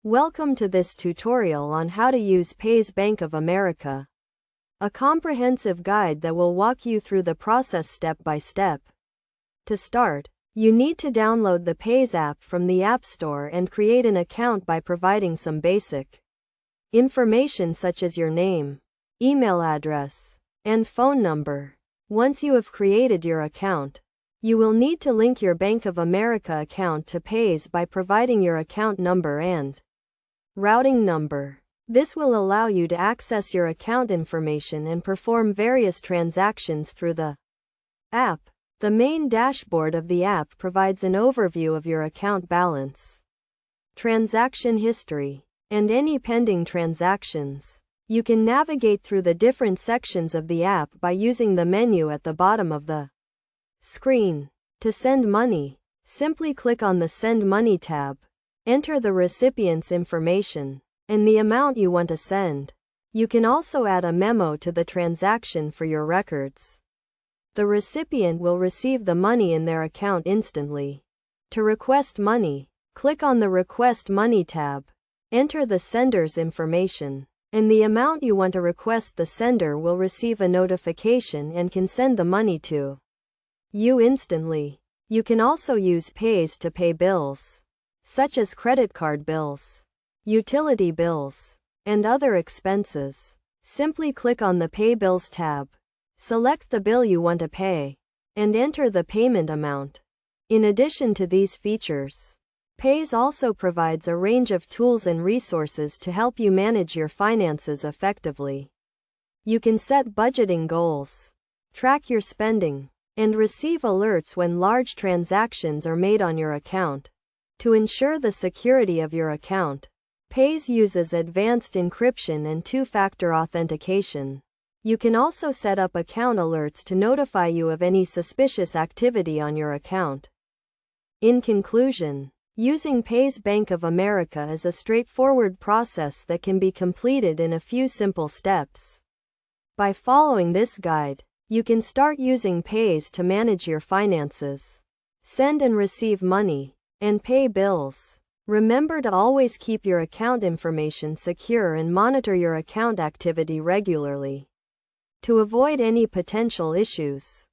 Welcome to this tutorial on how to use Paze Bank of America, a comprehensive guide that will walk you through the process step by step. To start, you need to download the Paze app from the App Store and create an account by providing some basic information such as your name, email address, and phone number. Once you have created your account, you will need to link your Bank of America account to Paze by providing your account number and routing number. This will allow you to access your account information and perform various transactions through the app. The main dashboard of the app provides an overview of your account balance, transaction history, and any pending transactions. You can navigate through the different sections of the app by using the menu at the bottom of the screen. To send money, simply click on the Send Money tab. Enter the recipient's information and the amount you want to send. You can also add a memo to the transaction for your records. The recipient will receive the money in their account instantly. To request money, click on the Request Money tab. Enter the sender's information and the amount you want to request. The sender will receive a notification and can send the money to you instantly. You can also use Paze to pay bills, such as credit card bills, utility bills, and other expenses. Simply click on the Pay Bills tab, select the bill you want to pay, and enter the payment amount. In addition to these features, Paze also provides a range of tools and resources to help you manage your finances effectively. You can set budgeting goals, track your spending, and receive alerts when large transactions are made on your account. To ensure the security of your account, Paze uses advanced encryption and two-factor authentication. You can also set up account alerts to notify you of any suspicious activity on your account. In conclusion, using Paze Bank of America is a straightforward process that can be completed in a few simple steps. By following this guide, you can start using Paze to manage your finances, send and receive money, and pay bills. Remember to always keep your account information secure and monitor your account activity regularly to avoid any potential issues.